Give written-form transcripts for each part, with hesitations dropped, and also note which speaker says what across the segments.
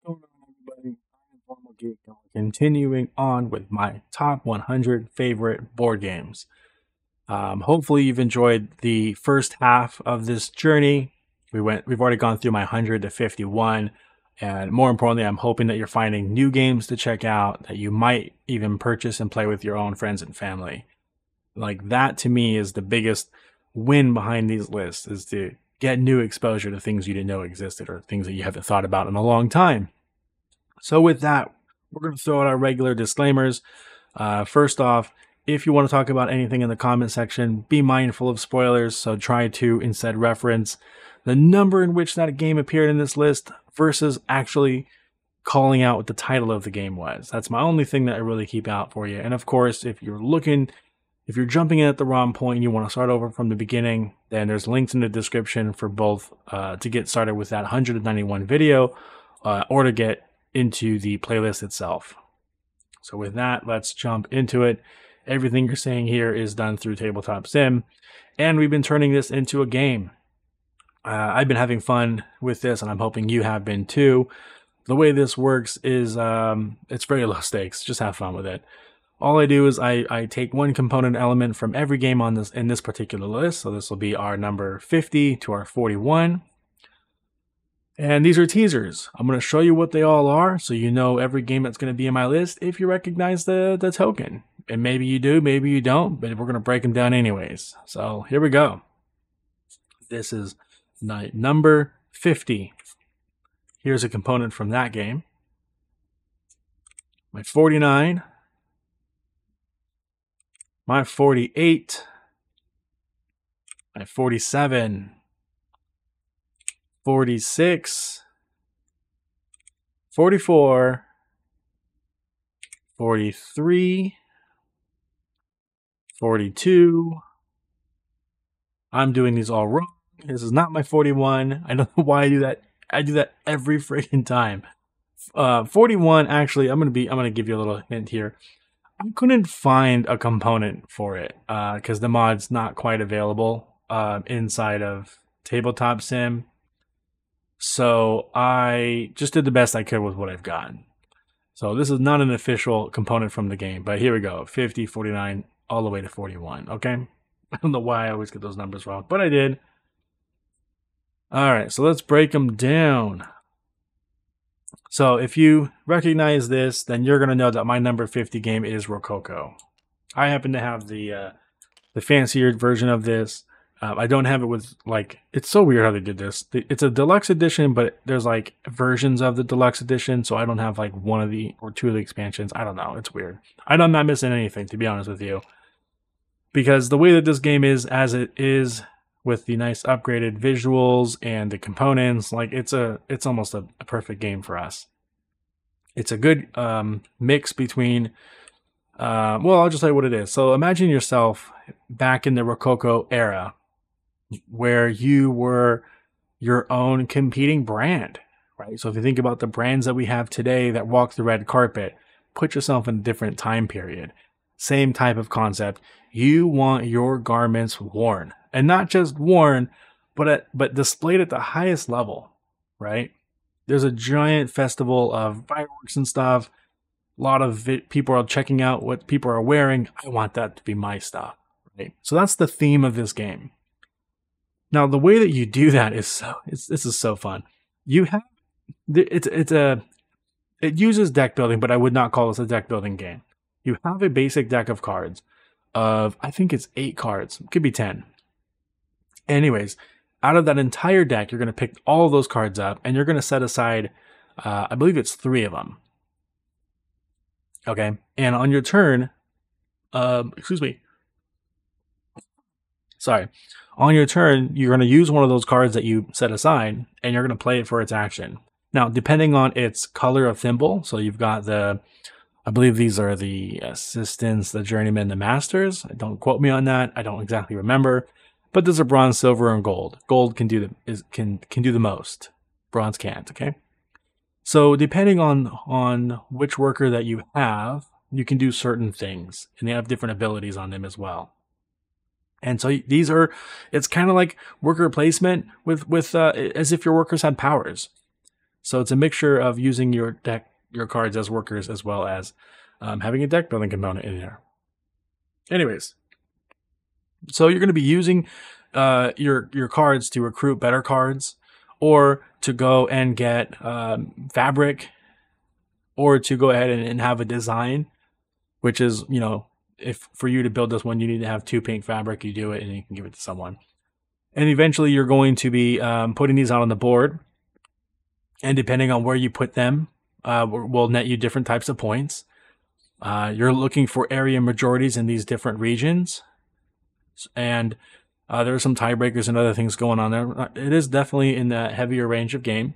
Speaker 1: What's going on, everybody? I'm Informal Geek, and we're continuing on with my top 100 favorite board games. Hopefully, you've enjoyed the first half of this journey. We've already gone through my 100 to 51, and more importantly, I'm hoping that you're finding new games to check out that you might even purchase and play with your own friends and family. Like that, to me, is the biggest win behind these lists: is to get new exposure to things you didn't know existed or things that you haven't thought about in a long time. So with that, we're going to throw out our regular disclaimers. First off, if you want to talk about anything in the comment section, be mindful of spoilers. So try to instead reference the number in which that game appeared in this list versus actually calling out what the title of the game was. That's my only thing that I really keep out for you. And of course, if you're jumping in at the wrong point and you want to start over from the beginning, then there's links in the description for both to get started with that 191 video or to get into the playlist itself. So with that, let's jump into it. Everything you're saying here is done through Tabletop Sim, and we've been turning this into a game. I've been having fun with this, and I'm hoping you have been too. The way this works is it's very low stakes. Just have fun with it. All I do is I take one component element from every game on this in this particular list. So this will be our number 50 to our 41. And these are teasers. I'm going to show you what they all are so you know every game that's going to be in my list if you recognize the token. And maybe you do, maybe you don't, but we're going to break them down anyways. So here we go. This is number 50. Here's a component from that game. My 49. My 48. My 47. 46, 44, 43, 42. I'm doing these all wrong. This is not my 41. I don't know why I do that. I do that every freaking time. 41, actually, I'm gonna give you a little hint here. I couldn't find a component for it because the mod's not quite available inside of Tabletop Sim. So I just did the best I could with what I've got. So this is not an official component from the game, but here we go. 50, 49, all the way to 41, okay? I don't know why I always get those numbers wrong, but I did. All right, so let's break them down. So if you recognize this, then you're going to know that my number 50 game is Rococo. I happen to have the fancier version of this. I don't have it with, like, it's so weird how they did this. It's a deluxe edition, but there's like versions of the deluxe edition, so I don't have like one of the or two of the expansions. I don't know. It's weird. I'm not missing anything, to be honest with you. Because the way that this game is, as it is, with the nice upgraded visuals and the components, like it's almost a perfect game for us. It's a good mix between, well, I'll just tell you what it is. So imagine yourself back in the Rococo era, where you were your own competing brand, right? So if you think about the brands that we have today that walk the red carpet, put yourself in a different time period. Same type of concept. You want your garments worn, and not just worn, but displayed at the highest level, right? There's a giant festival of fireworks and stuff. A lot of people are checking out what people are wearing. I want that to be my stuff, right? So that's the theme of this game. Now, the way that you do that is this is so fun. You have it uses deck building, but I would not call this a deck building game. You have a basic deck of cards of, I think it's 8 cards, it could be 10. Anyways, out of that entire deck, you're going to pick all of those cards up, and you're going to set aside, I believe it's 3 of them. Okay, and on your turn, excuse me. Sorry. On your turn, you're going to use one of those cards that you set aside, and you're going to play it for its action. Now, depending on its color of thimble, so you've got I believe these are the assistants, the journeymen, the masters. Don't quote me on that. I don't exactly remember. But there's a bronze, silver, and gold. Gold can do the most. Bronze can't, okay? So depending on which worker that you have, you can do certain things, and they have different abilities on them as well. And so it's kind of like worker placement with as if your workers had powers. So it's a mixture of using your cards as workers, as well as having a deck building component in there. Anyways, so you're going to be using your cards to recruit better cards, or to go and get fabric, or to go ahead and have a design, which is, if for you to build this one, you need to have 2 pink fabric. You do it and you can give it to someone. And eventually you're going to be putting these out on the board. And depending on where you put them, will net you different types of points. You're looking for area majorities in these different regions. And there are some tiebreakers and other things going on there. It is definitely in that heavier range of game.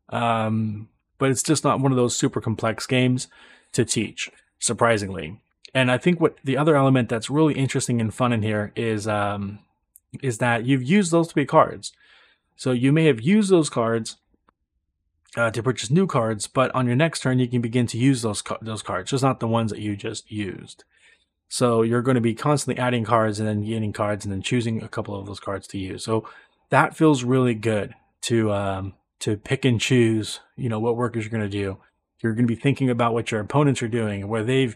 Speaker 1: But it's just not one of those super complex games to teach, surprisingly. And I think what the other element that's really interesting and fun in here is that you've used those 3 cards. So you may have used those cards to purchase new cards, but on your next turn, you can begin to use those cards, just not the ones that you just used. So you're going to be constantly adding cards and then getting cards and then choosing a couple of those cards to use. So that feels really good to pick and choose, what workers you're going to do. You're going to be thinking about what your opponents are doing, where they've,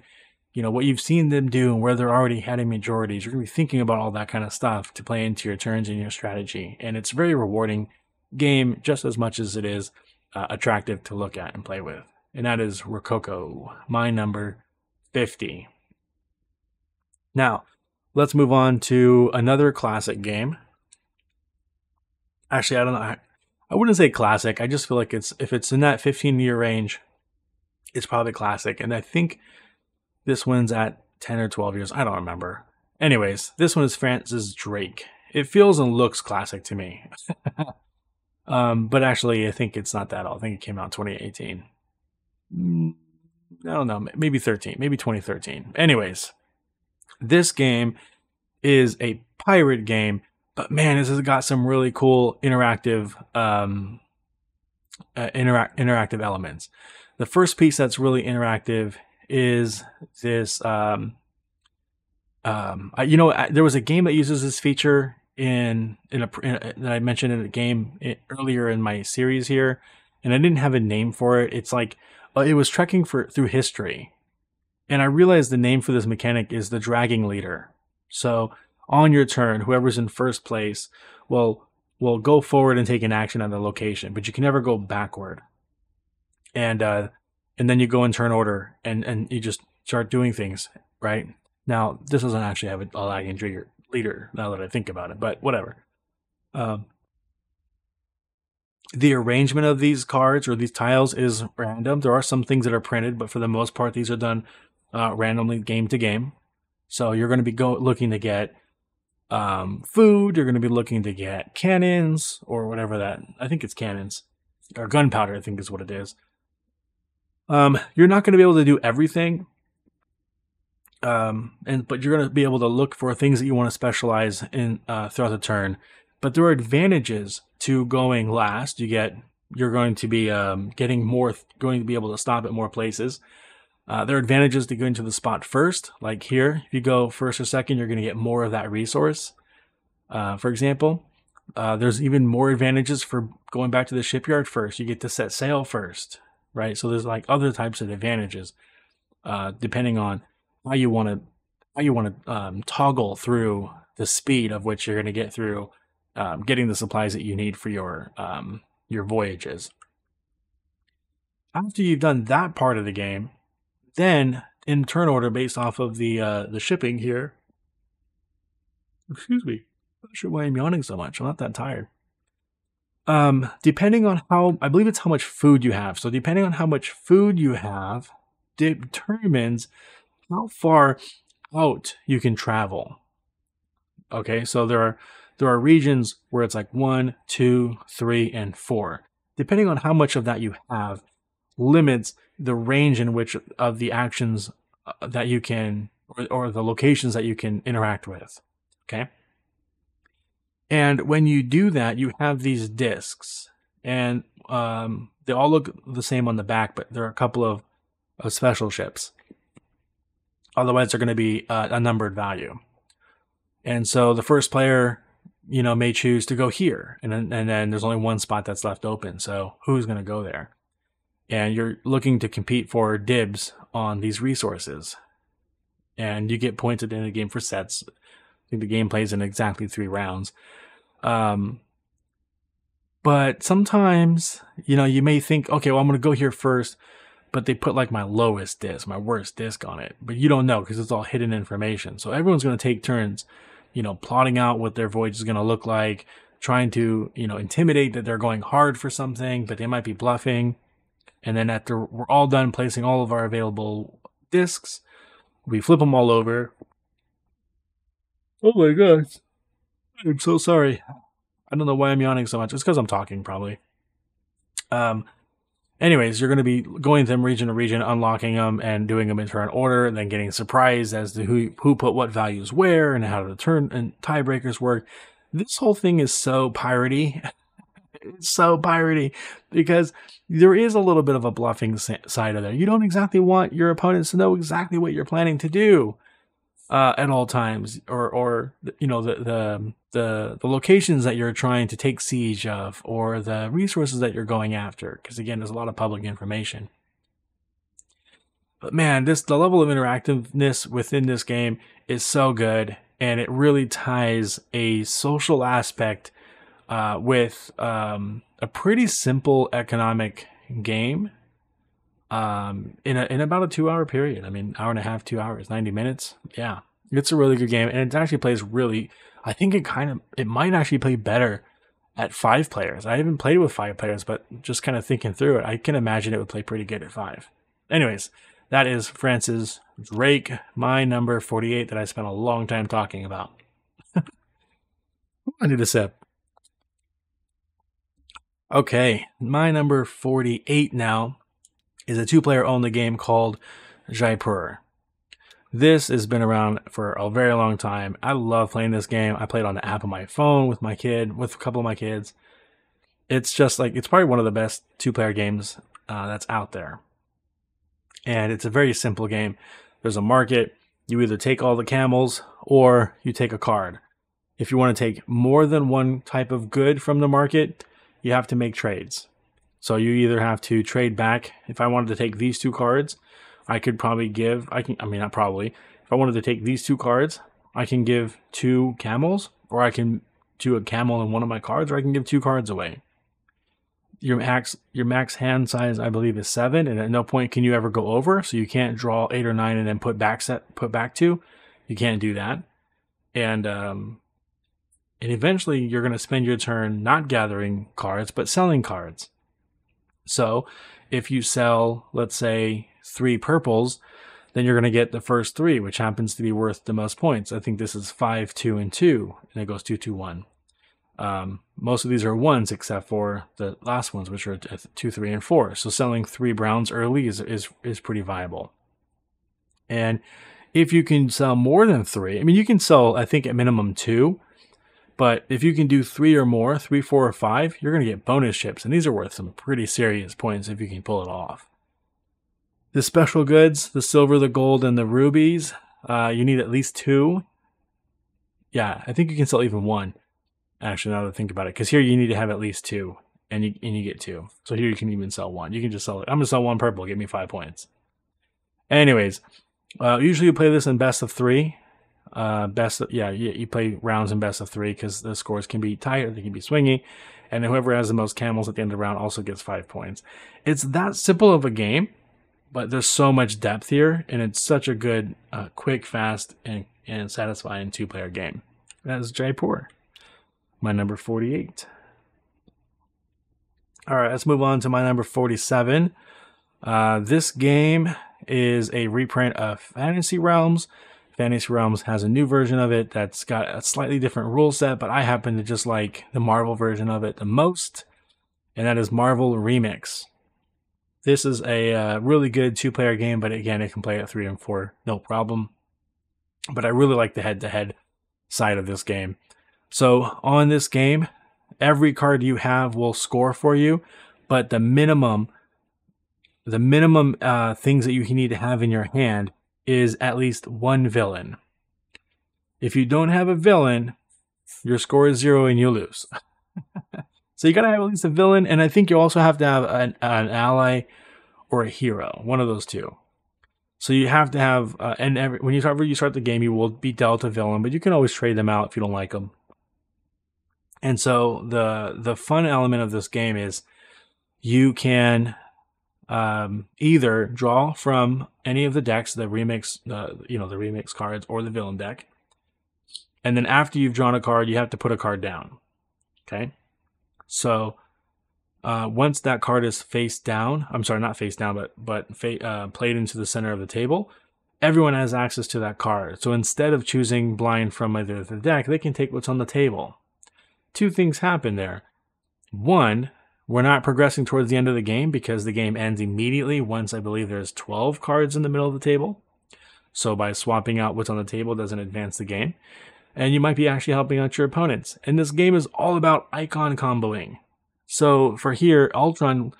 Speaker 1: what you've seen them do and where they're already having majorities. You're going to be thinking about all that kind of stuff to play into your turns and your strategy. And it's a very rewarding game, just as much as it is attractive to look at and play with. And that is Rococo, my number 50. Now, let's move on to another classic game. Actually, I don't know. I wouldn't say classic. I just feel like if it's in that 15-year range, it's probably classic. And I think this one's at 10 or 12 years. I don't remember. Anyways, this one is Francis Drake. It feels and looks classic to me. But actually, I think it's not that old. I think it came out in 2018. I don't know. Maybe 13. Maybe 2013. Anyways, this game is a pirate game. But man, this has got some really cool interactive interactive elements. The first piece that's really interactive is this. There was a game that uses this feature that I mentioned in a game earlier in my series here, and I didn't have a name for it. It's like it was trekking through history, and I realized the name for this mechanic is the dragging leader. So on your turn, whoever's in first place will go forward and take an action at the location, but you can never go backward. And then you go in turn order, and you just start doing things, right? Now, this doesn't actually have a lagging trigger leader, now that I think about it, but whatever. The arrangement of these cards or these tiles is random. There are some things that are printed, but for the most part, these are done randomly game to game. So you're going to be looking to get food. You're going to be looking to get cannons or whatever I think it's cannons or gunpowder, I think is what it is. You're not going to be able to do everything. But you're going to be able to look for things that you want to specialize in throughout the turn. But there are advantages to going last. You're going to be getting more, going to be able to stop at more places. There are advantages to going to the spot first, like here. If you go first or second, you're going to get more of that resource. For example, there's even more advantages for going back to the shipyard first. You get to set sail first, right? So there's like other types of advantages depending on how you want to toggle through the speed of which you're going to get through getting the supplies that you need for your voyages. After you've done that part of the game, then in turn order based off of the shipping here. Excuse me. I'm not sure why I'm yawning so much. I'm not that tired. Depending on I believe it's how much food you have. So depending on how much food you have determines how far out you can travel. Okay, so there are regions where it's like 1, 2, 3, and 4. Depending on how much of that you have, limits the range in which of the actions that you can, or the locations that you can interact with. Okay. And when you do that, you have these discs, and they all look the same on the back, but there are a couple of special ships. Otherwise, they're going to be a numbered value. And so the first player may choose to go here, and then there's only one spot that's left open. So who's going to go there? And you're looking to compete for dibs on these resources, and you get points at the end of the game for sets. I think the game plays in exactly 3 rounds. But sometimes, you may think, okay, well, I'm going to go here first, but they put like my lowest disc, my worst disc on it. But you don't know because it's all hidden information. So everyone's going to take turns, plotting out what their voyage is going to look like, trying to, intimidate that they're going hard for something, but they might be bluffing. And then after we're all done placing all of our available discs, we flip them all over. Oh my gosh. I'm so sorry. I don't know why I'm yawning so much. It's because I'm talking, probably. Anyways, you're going to be going them region to region, unlocking them and doing them in turn order, and then getting surprised as to who put what values where and how the turn and tiebreakers work. This whole thing is so piratey. It's so piratey because there is a little bit of a bluffing side of there. You don't exactly want your opponents to know exactly what you're planning to do at all times, or the locations that you're trying to take siege of, or the resources that you're going after. Because again, there's a lot of public information. But man, the level of interactiveness within this game is so good, and it really ties a social aspect with a pretty simple economic game in about a 2-hour period. I mean, hour and a half, 2 hours, 90 minutes. Yeah, it's a really good game, and it actually plays really. I think it might actually play better at 5 players. I haven't played with 5 players, but just kind of thinking through it, I can imagine it would play pretty good at 5. Anyways, that is Francis Drake, my number 48 that I spent a long time talking about. I need a sip. Okay, my number 48 now is a 2-player only game called Jaipur. This has been around for a very long time. I love playing this game. I play it on the app on my phone with a couple of my kids. It's just it's probably one of the best 2-player games that's out there. And it's a very simple game. There's a market. You either take all the camels or you take a card. If you want to take more than one type of good from the market, you have to make trades. So you either have to trade back. If I wanted to take these 2 cards, I could probably give, not probably. If I wanted to take these 2 cards, I can give 2 camels, or I can do a camel in one of my cards, or I can give 2 cards away. Your max hand size, I believe, is 7, and at no point can you ever go over. So you can't draw 8 or 9 and then put back 2. You can't do that. And eventually you're going to spend your turn not gathering cards, but selling cards. So if you sell, let's say, 3 purples, then you're going to get the first 3, which happens to be worth the most points. I think this is 5, 2, and 2, and it goes 2, 2, 1. Most of these are 1s except for the last ones, which are 2, 3, and 4. So selling 3 browns early is pretty viable. And if you can sell more than 3, I mean, you can sell, I think, at minimum 2. But if you can do 3 or more, 3, 4, or 5, you're going to get bonus ships. And these are worth some pretty serious points if you can pull it off. The special goods, the silver, the gold, and the rubies, you need at least 2. Yeah, I think you can sell even 1. Actually, now that I think about it. Because here you need to have at least 2. And you get 2. So here you can even sell 1. You can just sell it. I'm going to sell 1 purple. Give me 5 points. Anyways, usually you play this in best of 3. You play rounds in best of 3 because the scores can be tight or they can be swingy, and whoever has the most camels at the end of the round also gets 5 points. It's that simple of a game, but there's so much depth here, and it's such a good, quick, fast, and satisfying 2-player game. That is Jaipur, my number 48. All right, let's move on to my number 47. This game is a reprint of Fantasy Realms. Fantasy Realms has a new version of it that's got a slightly different rule set, but I happen to just like the Marvel version of it the most, and that is Marvel Remix. This is a really good 2-player game, but again, it can play at 3 and 4, no problem. But I really like the head-to-head side of this game. So on this game, every card you have will score for you, but the minimum things that you need to have in your hand is at least 1 villain. If you don't have a villain, your score is 0 and you lose. So you gotta have at least a villain, and I think you also have to have an ally or a hero, one of those two. So you have to have, when you start the game, you will be dealt a villain, but you can always trade them out if you don't like them. And so the fun element of this game is you can either draw from any of the decks, the remix, the remix cards or the villain deck, and then after you've drawn a card, you have to put a card down. Okay, so once that card is face down, I'm sorry, not face down, but played into the center of the table, everyone has access to that card. So instead of choosing blind from either the deck, they can take what's on the table. Two things happen there. One, we're not progressing towards the end of the game because the game ends immediately once I believe there's 12 cards in the middle of the table. So by swapping out what's on the table doesn't advance the game. And you might be actually helping out your opponents. And this game is all about icon comboing. So for here, Ultron,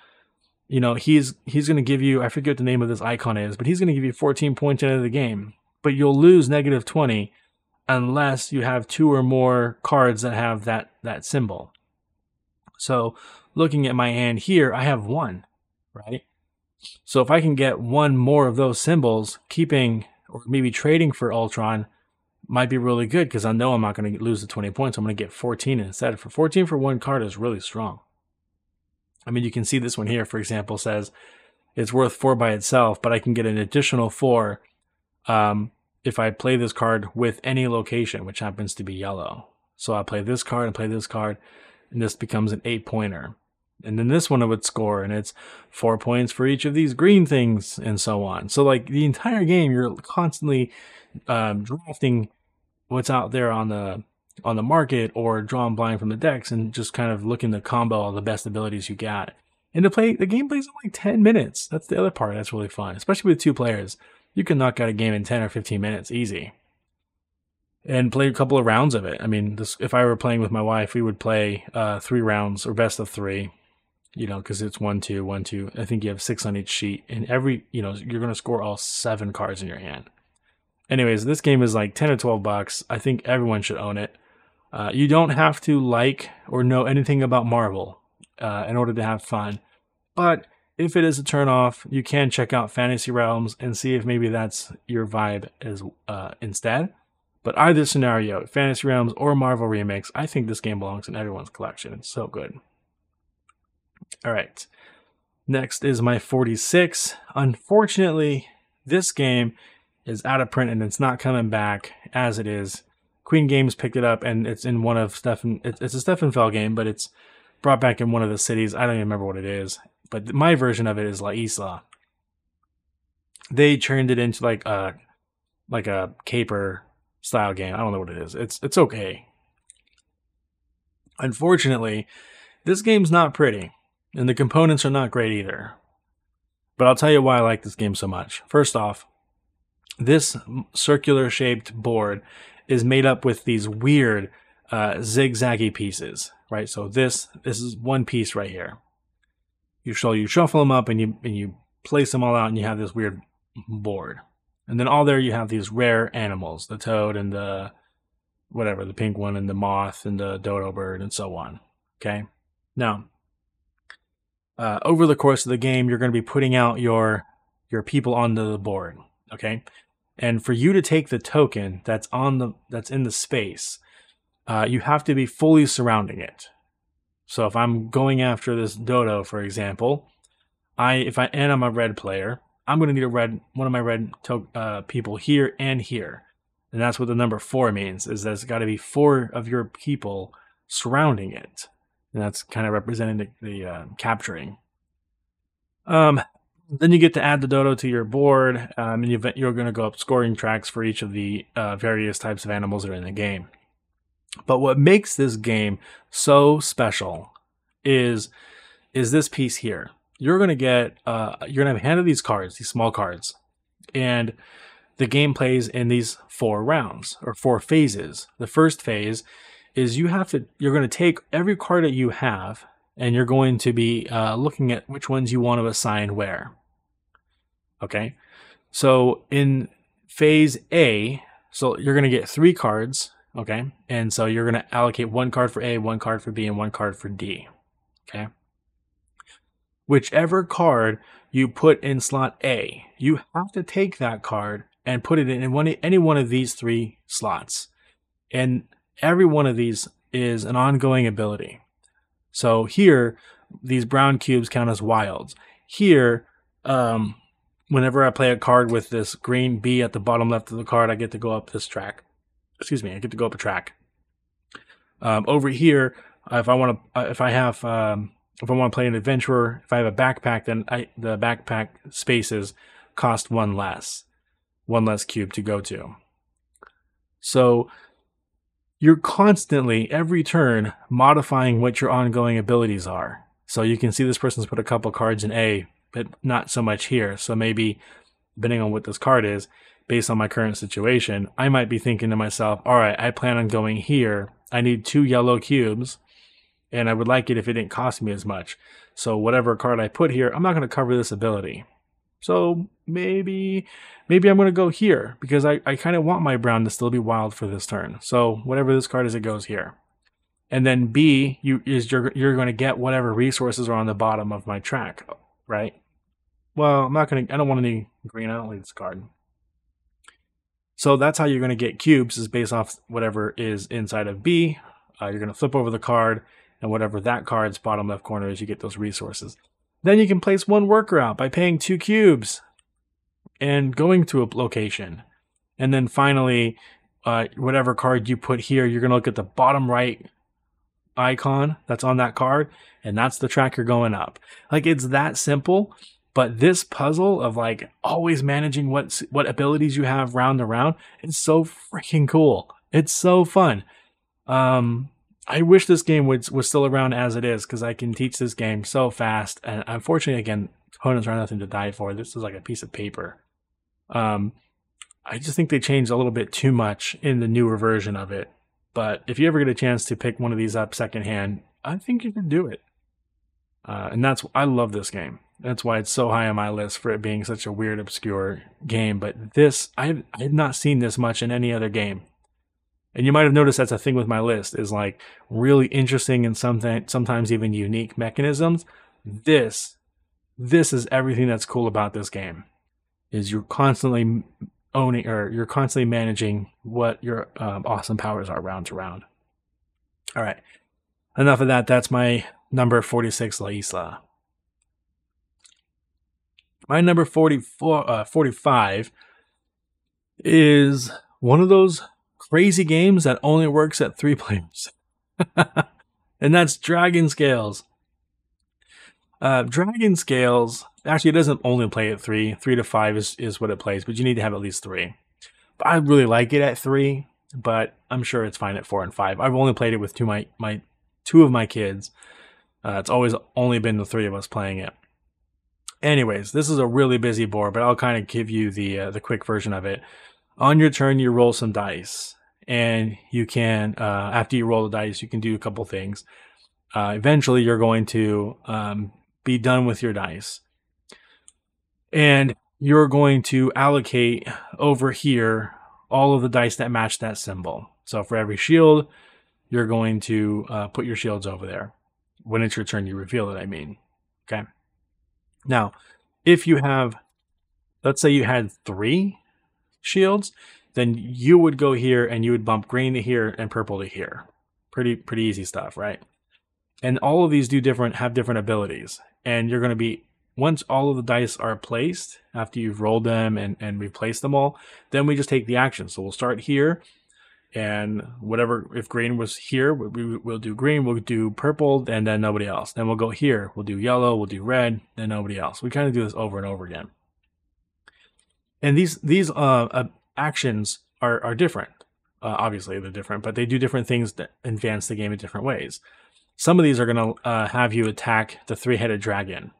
Speaker 1: he's going to give you, I forget what the name of this icon is, but he's going to give you 14 points into the game. But you'll lose negative 20 unless you have 2 or more cards that have that symbol. So looking at my hand here, I have 1, right? So if I can get 1 more of those symbols, keeping or maybe trading for Ultron might be really good because I know I'm not going to lose the 20 points. I'm going to get 14 instead. For 14 for 1 card is really strong. I mean, you can see this one here, for example, says it's worth 4 by itself, but I can get an additional 4 if I play this card with any location, which happens to be yellow. So I play this card and play this card, and this becomes an 8-pointer. And then this one I would score, and it's 4 points for each of these green things, and so on. So like the entire game, you're constantly drafting what's out there on the market or drawing blind from the decks and just kind of looking to combo all the best abilities you got. And the game plays in like 10 minutes. That's the other part that's really fun, especially with 2 players. You can knock out a game in 10 or 15 minutes easy. And play a couple of rounds of it. I mean, if I were playing with my wife, we would play 3 rounds or best of 3, because it's 1, 2, 1, 2. I think you have 6 on each sheet. And you're going to score all 7 cards in your hand. Anyways, this game is like 10 or 12 bucks. I think everyone should own it. You don't have to like or know anything about Marvel in order to have fun. But if it is a turnoff, you can check out Fantasy Realms and see if maybe that's your vibe as instead. But either scenario, Fantasy Realms or Marvel Remix, I think this game belongs in everyone's collection. It's so good. All right. Next is my 46. Unfortunately, this game is out of print and it's not coming back as it is. Queen Games picked it up and it's in one of Stefan. It's a Stefan Fell game, but it's brought back in one of the cities. I don't even remember what it is. But my version of it is La Isla. They turned it into like a caper style game. I don't know what it is. It's okay. Unfortunately, this game's not pretty, and the components are not great either. But I'll tell you why I like this game so much. First off, this circular shaped board is made up with these weird zigzaggy pieces, right? So this is one piece right here. You shuffle them up and you place them all out and you have this weird board. And then all there you have these rare animals, the toad and the pink one and the moth and the dodo bird and so on. Okay. Now, over the course of the game, you're going to be putting out your people onto the board. Okay. And for you to take the token that's in the space, you have to be fully surrounding it. So if I'm going after this dodo, for example, and I'm a red player, I'm going to need one of my red people here and here. And that's what the number 4 means, is there's got to be 4 of your people surrounding it. And that's kind of representing the capturing. Then you get to add the dodo to your board, and you're going to go up scoring tracks for each of the various types of animals that are in the game. But what makes this game so special is this piece here. You're going to have handed these cards, these small cards, and the game plays in these 4 rounds or 4 phases. The first phase is you're going to take every card that you have, and you're going to be looking at which ones you want to assign where. Okay, so in phase A, so you're going to get 3 cards Okay, and so you're going to allocate one card for A, one card for B, and one card for D. Okay, whichever card you put in slot A, you have to take that card and put it in any one of these 3 slots. And every one of these is an ongoing ability. So here, these brown cubes count as wilds. Here, whenever I play a card with this green B at the bottom left of the card, I get to go up this track. Excuse me, I get to go up a track. Over here, if I want to play an adventurer, if I have a backpack, then the backpack spaces cost one less cube to go to. So you're constantly, every turn, modifying what your ongoing abilities are. So you can see this person's put a couple cards in A, but not so much here. So maybe, depending on what this card is, based on my current situation, I might be thinking to myself, all right, I plan on going here. I need 2 yellow cubes, and I would like it if it didn't cost me as much. So whatever card I put here, I'm not going to cover this ability. So maybe I'm going to go here, because I kind of want my brown to still be wild for this turn. So whatever this card is, it goes here. And then B, you're going to get whatever resources are on the bottom of my track, right? Well, I don't want any green. I don't like this card. So that's how you're going to get cubes, is based off whatever is inside of B. You're going to flip over the card, and whatever that card's bottom left corner is, you get those resources. Then you can place one worker out by paying 2 cubes and going to a location. And then finally, whatever card you put here, you're going to look at the bottom right icon that's on that card, and that's the track you're going up. Like, it's that simple. But this puzzle of like always managing what abilities you have round to round is so freaking cool. It's so fun. I wish this game was still around as it is, because I can teach this game so fast. And unfortunately, again, opponents are nothing to die for. This is like a piece of paper. I just think they changed a little bit too much in the newer version of it. But if you ever get a chance to pick one of these up secondhand, I think you can do it. And I love this game. That's why it's so high on my list, for it being such a weird, obscure game. But this, I have not seen this much in any other game. And you might have noticed that's a thing with my list, is like really interesting and sometimes even unique mechanisms. This is everything that's cool about this game. Is you're constantly owning, or you're constantly managing what your awesome powers are round to round. All right, enough of that. That's my number 46, La Isla. My number 45 is one of those crazy games that only works at 3 players. And that's Dragon Scales. Dragon Scales, actually, it doesn't only play at 3. 3 to 5 is what it plays, but you need to have at least 3. But I really like it at 3, but I'm sure it's fine at 4 and 5. I've only played it with two of my kids. It's always only been the 3 of us playing it. Anyways, this is a really busy board, but I'll kind of give you the quick version of it. On your turn, you roll some dice, and you can, after you roll the dice, you can do a couple things. Eventually, you're going to be done with your dice, and you're going to allocate over here all of the dice that match that symbol. So for every shield, you're going to put your shields over there. When it's your turn, you reveal it, I mean. Okay. Now, if you have, let's say you had 3 shields, then you would go here and you would bump green to here and purple to here. Pretty easy stuff, right? And all of these have different abilities. And you're going to be, once all of the dice are placed, after you've rolled them and we've placed them all, then we just take the action. So we'll start here, and whatever, if green was here, we'll do green, we'll do purple, and then nobody else. Then we'll go here, we'll do yellow, we'll do red, then nobody else. We kind of do this over and over again. And these actions are different. Obviously, they're different, but they do different things that advance the game in different ways. Some of these are going to have you attack the 3-headed dragon.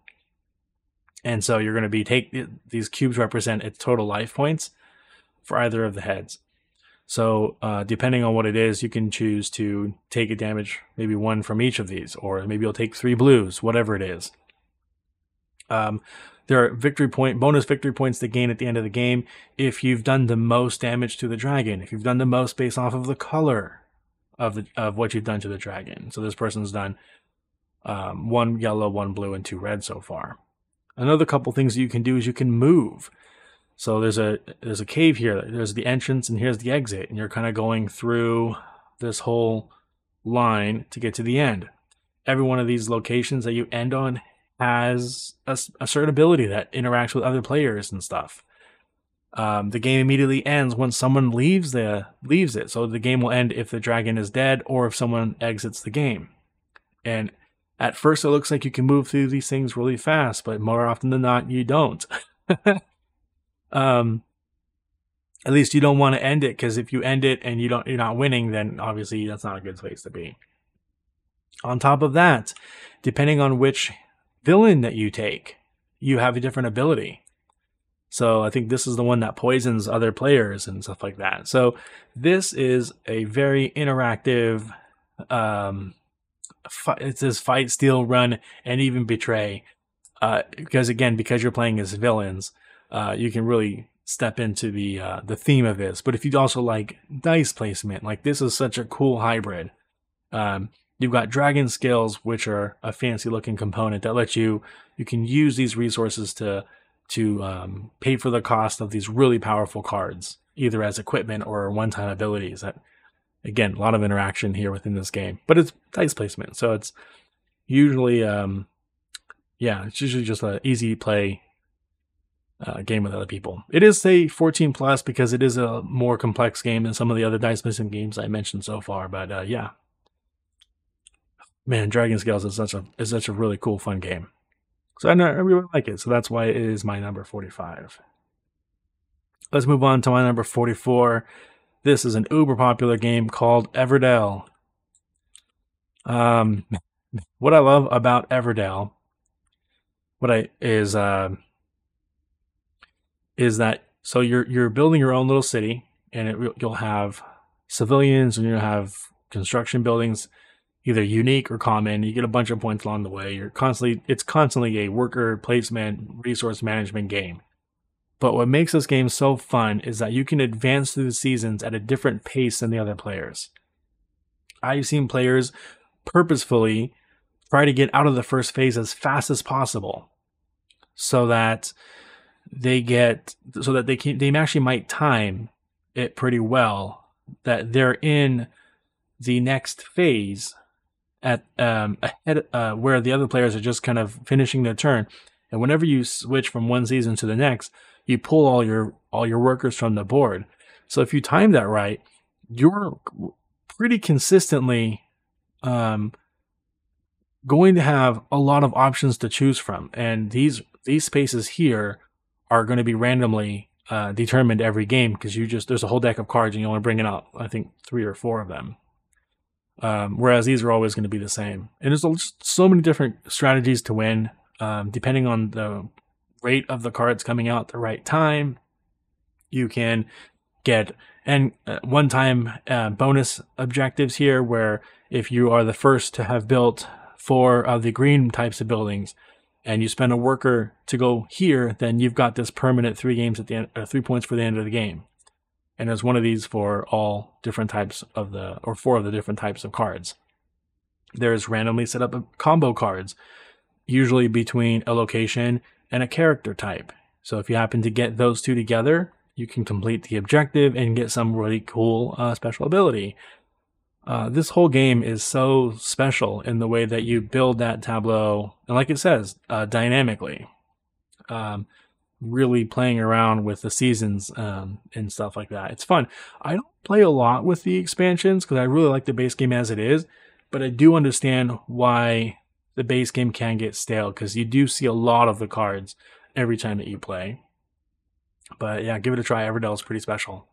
Speaker 1: And so you're going to be these cubes represent its total life points for either of the heads. So depending on what it is, you can choose to take a damage, maybe 1 from each of these, or maybe you'll take 3 blues, whatever it is. There are bonus victory points to gain at the end of the game if you've done the most damage to the dragon, if you've done the most based off of the color of what you've done to the dragon. So this person's done 1 yellow, 1 blue, and 2 red so far. Another couple things you can do is you can move. So there's a cave here. There's the entrance and here's the exit, and you're kind of going through this whole line to get to the end. Every one of these locations that you end on has a certain ability that interacts with other players and stuff. The game immediately ends when someone leaves it. So the game will end if the dragon is dead or if someone exits the game. And at first it looks like you can move through these things really fast, but more often than not, you don't. At least you don't want to end it, because if you end it and you're not winning, then obviously that's not a good place to be. On top of that, depending on which villain that you take, you have a different ability. So I think this is the one that poisons other players and stuff like that. So this is a very interactive, it says fight, steal, run, and even betray. Because you're playing as villains, you can really step into the theme of this. But if you also like dice placement, like this is such a cool hybrid. You've got dragon skills, which are a fancy looking component that lets you can use these resources to pay for the cost of these really powerful cards, either as equipment or one-time abilities. That, again, a lot of interaction here within this game, but it's dice placement, so it's usually it's usually just an easy play game with other people. It is, say, 14 plus because it is a more complex game than some of the other dice placement games I mentioned so far. But yeah, man, Dragon Scales is such a really cool, fun game. So I really like it. So that's why it is my number 45. Let's move on to my number 44. This is an uber popular game called Everdell. What I love about Everdell, is that so you're building your own little city, and you'll have civilians and you'll have construction buildings, either unique or common. You get a bunch of points along the way. It's constantly a worker placement, resource management game. But what makes this game so fun is that you can advance through the seasons at a different pace than the other players. I've seen players purposefully try to get out of the first phase as fast as possible, so that they actually might time it pretty well, that they're in the next phase at ahead where the other players are just kind of finishing their turn. And whenever you switch from one season to the next, you pull all your workers from the board. So if you time that right, you're pretty consistently going to have a lot of options to choose from. And these spaces here are going to be randomly determined every game, because there's a whole deck of cards and you only bring out, I think, 3 or 4 of them. Whereas these are always going to be the same. And there's just so many different strategies to win, depending on the rate of the cards coming out at the right time. You can get one-time bonus objectives here, where if you are the first to have built 4 of the green types of buildings, and you spend a worker to go here, then you've got this permanent 3 games at the end, 3 points for the end of the game. And there's one of these for all different types or 4 of the different types of cards. There's randomly set up combo cards, usually between a location and a character type. So if you happen to get those 2 together, you can complete the objective and get some really cool special ability. This whole game is so special in the way that you build that tableau, and like it says, dynamically. Really playing around with the seasons and stuff like that. It's fun. I don't play a lot with the expansions because I really like the base game as it is, but I do understand why the base game can get stale, because you do see a lot of the cards every time that you play. But yeah, give it a try. Everdell is pretty special.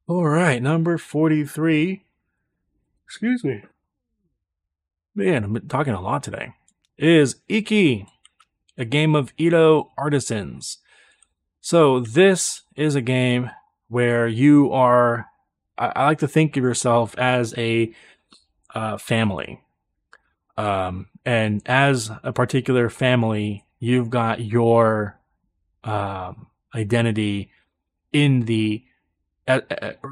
Speaker 1: All right, number 43. Excuse me. Man, I'm talking a lot today. Is Iki, a game of Edo artisans. So this is a game where you are, I like to think of yourself as a family. And as a particular family, you've got your identity in the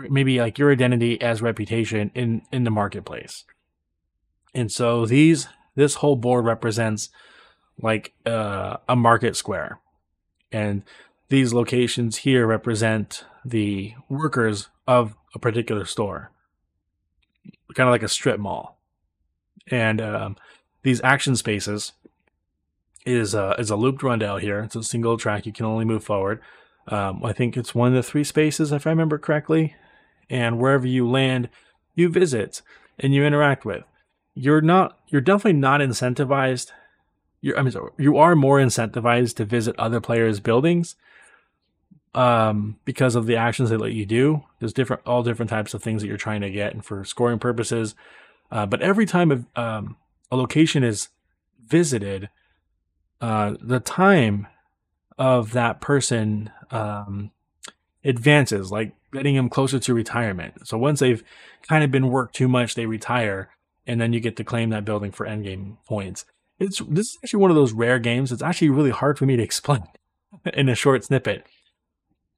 Speaker 1: maybe like your identity as reputation in the marketplace. And so this whole board represents like a market square, and these locations here represent the workers of a particular store, kind of like a strip mall. And these action spaces is a looped rundown here. It's a single track. You can only move forward. I think it's one of the three spaces, if I remember correctly. And wherever you land, you visit and you interact with. You're definitely not incentivized. You are more incentivized to visit other players' buildings because of the actions they let you do. There's all different types of things that you're trying to get, and for scoring purposes. But every time a location is visited, the time of that person advances, like getting them closer to retirement. So once they've kind of been worked too much, they retire, and then you get to claim that building for endgame points. This is actually one of those rare games. It's actually really hard for me to explain in a short snippet.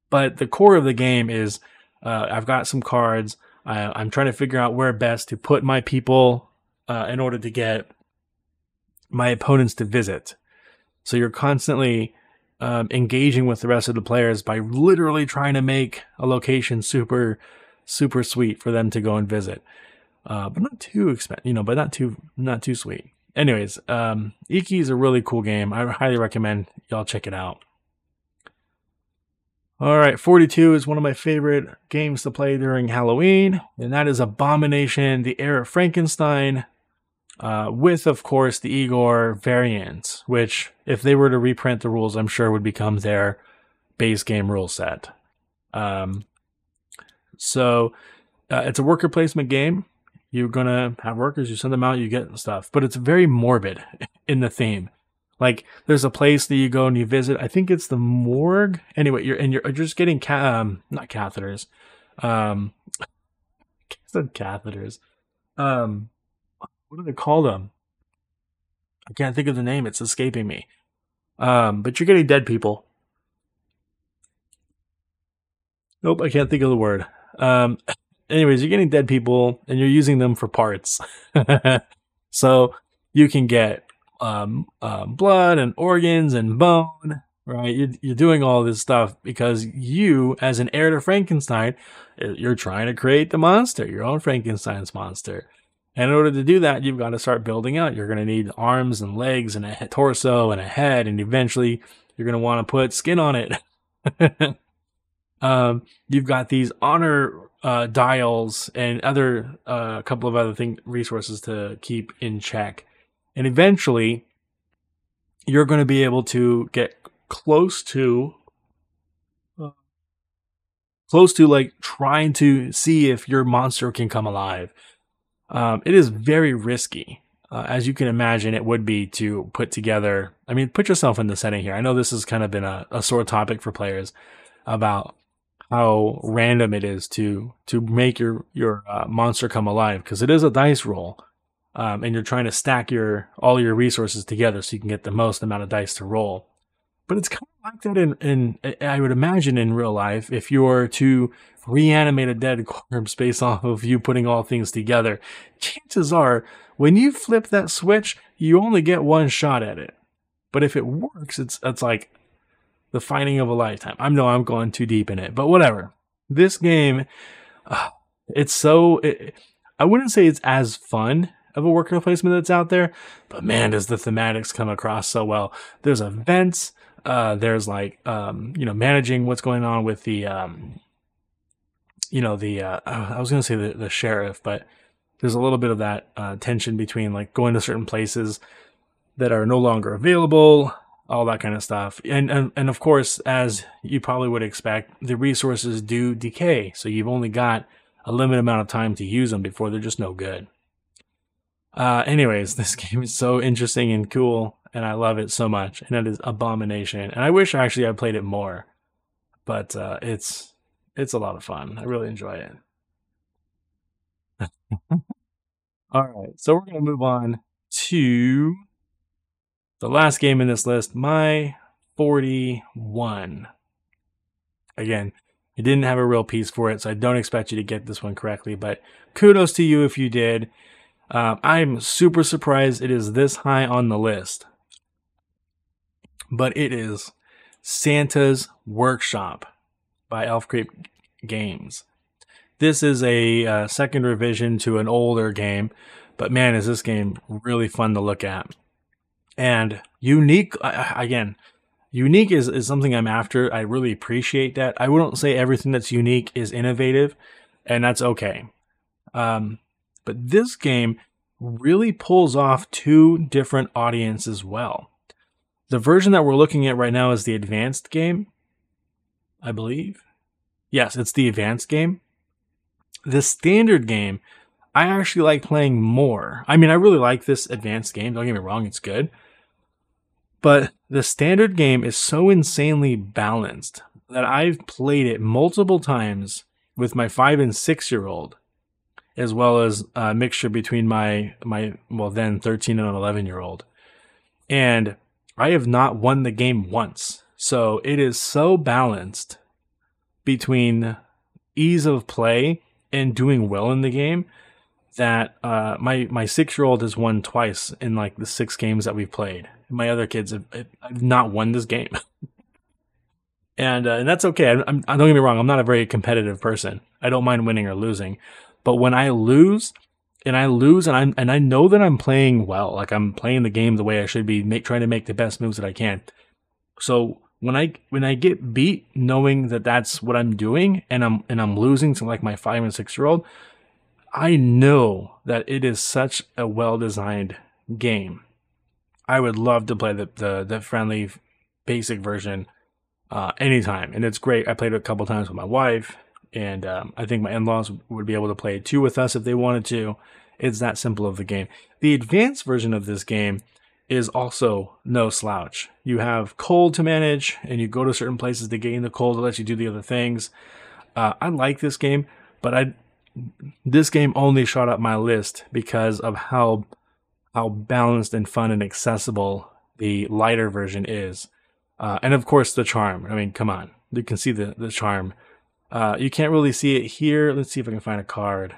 Speaker 1: But the core of the game is I've got some cards. I'm trying to figure out where best to put my people in order to get my opponents to visit. So you're constantly engaging with the rest of the players by literally trying to make a location super, super sweet for them to go and visit. But not too expensive, but not too sweet. Anyways, Iki is a really cool game. I highly recommend y'all check it out. All right, 42 is one of my favorite games to play during Halloween, and that is Abomination: The Heir of Frankenstein, with, of course, the Igor variant, which, if they were to reprint the rules, I'm sure would become their base game rule set. So it's a worker placement game. You're going to have workers, you send them out, you get stuff, but it's very morbid in the theme. Like, there's a place that you go and you visit. I think it's the morgue. Anyway, you're just getting not catheters. I said catheters. What do they call them? I can't think of the name. It's escaping me. But you're getting dead people. Nope, I can't think of the word. Anyways, you're getting dead people and you're using them for parts. So you can get blood and organs and bone, right? You're doing all this stuff because you, as an heir to Frankenstein, you're trying to create the monster, your own Frankenstein's monster. And in order to do that, you've got to start building out. You're going to need arms and legs and a torso and a head, and eventually you're going to want to put skin on it. You've got these honor dials and other couple of other resources to keep in check. And eventually, you're going to be able to get close to like trying to see if your monster can come alive. It is very risky, as you can imagine it would be to put together. I mean, put yourself in the setting here. I know this has kind of been a sore topic for players about how random it is to make your monster come alive, because it is a dice roll, and you're trying to stack all your resources together so you can get the most amount of dice to roll. But it's kind of like that in I would imagine in real life, if you were to reanimate a dead corpse based off of you putting all things together, chances are when you flip that switch, you only get one shot at it. But if it works, it's like the finding of a lifetime. I know I'm going too deep in it, but whatever. This game, I wouldn't say it's as fun of a worker placement that's out there, but man, does the thematics come across so well. There's events. There's like, managing what's going on with the, I was going to say the sheriff, but there's a little bit of that tension between like going to certain places that are no longer available, all that kind of stuff. And of course, as you probably would expect, the resources do decay. So you've only got a limited amount of time to use them before they're just no good. Anyways, this game is so interesting and cool, and I love it so much. And it is Abomination. And I wish actually I played it more, but it's a lot of fun. I really enjoy it. All right, so we're gonna move on to the last game in this list, my 41. Again, I didn't have a real piece for it, so I don't expect you to get this one correctly, but kudos to you if you did. I'm super surprised it is this high on the list, but it is Santa's Workshop by Elf Creek Games. This is a second revision to an older game, but man, is this game really fun to look at. And unique, again, unique is something I'm after. I really appreciate that. I wouldn't say everything that's unique is innovative, and that's okay. But this game really pulls off two different audiences well. The version that we're looking at right now is the advanced game, I believe. Yes, it's the advanced game. The standard game, I actually like playing more. I mean, I really like this advanced game. Don't get me wrong, it's good. But the standard game is so insanely balanced that I've played it multiple times with my 5 and 6-year-old, as well as a mixture between my then 13 and 11-year-old. And I have not won the game once. So it is so balanced between ease of play and doing well in the game that my 6-year-old has won twice in like the 6 games that we've played. My other kids have not won this game. And that's okay. Don't get me wrong, I'm not a very competitive person. I don't mind winning or losing. But when I lose, and I know that I'm playing well, like I'm playing the game the way I should be, trying to make the best moves that I can. So when I get beat, knowing that that's what I'm doing, and I'm losing to like my 5 and 6-year-old, I know that it is such a well-designed game. I would love to play the friendly basic version anytime, and it's great. I played it a couple times with my wife, and I think my in-laws would be able to play it too with us if they wanted to. It's that simple of the game. The advanced version of this game is also no slouch. You have cold to manage, and you go to certain places to gain the cold to let you do the other things. I like this game, but this game only shot up my list because of how balanced and fun and accessible the lighter version is. And of course the charm. I mean, come on. You can see the charm. You can't really see it here. Let's see if I can find a card.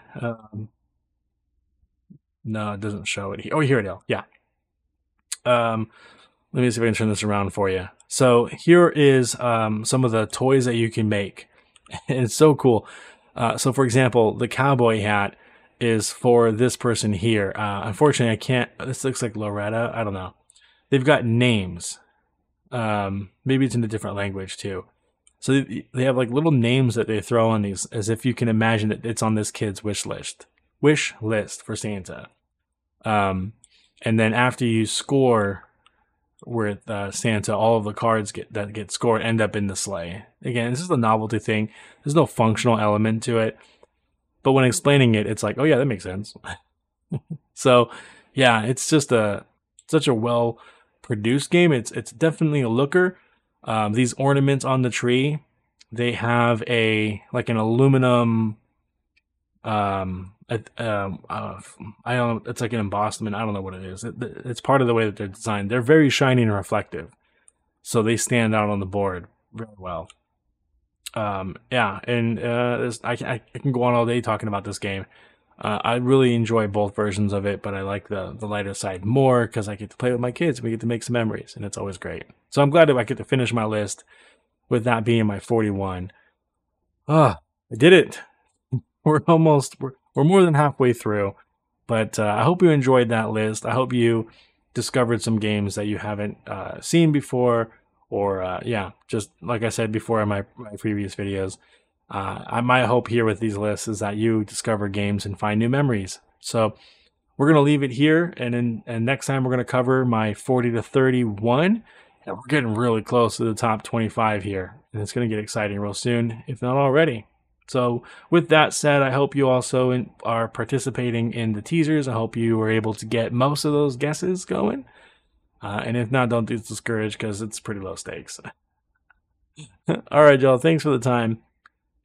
Speaker 1: No, it doesn't show it here. Oh, here it is. Yeah. Let me see if I can turn this around for you. So here is some of the toys that you can make. And it's so cool. So for example, the cowboy hat is for this person here. Unfortunately, I can't. This looks like Loretta. I don't know. They've got names. Maybe it's in a different language too. So they have like little names that they throw on these, as if you can imagine that it's on this kid's wish list for Santa. And then after you score with Santa, all of the cards that get scored end up in the sleigh. Again, this is a novelty thing. There's no functional element to it. But when explaining it, it's like, oh yeah, that makes sense. So yeah, it's just such a well-produced game. It's definitely a looker. These ornaments on the tree, they have an aluminum, I don't know, it's like an embossment. I don't know what it is. It's part of the way that they're designed. They're very shiny and reflective, so they stand out on the board very well. Yeah, and I can go on all day talking about this game. I really enjoy both versions of it, but I like the lighter side more because I get to play with my kids. We get to make some memories, and it's always great. So I'm glad that I get to finish my list with that being my 41. I did it. We're more than halfway through, but I hope you enjoyed that list. I hope you discovered some games that you haven't seen before, or yeah, just like I said before in my previous videos. My hope here with these lists is that you discover games and find new memories. So we're going to leave it here, and next time we're going to cover my 40 to 31, and we're getting really close to the top 25 here, and it's going to get exciting real soon, if not already. So with that said, I hope you also are participating in the teasers. I hope you were able to get most of those guesses going. And if not, don't be discouraged because it's pretty low stakes. All right, y'all. Thanks for the time.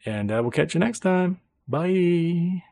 Speaker 1: And we'll catch you next time. Bye.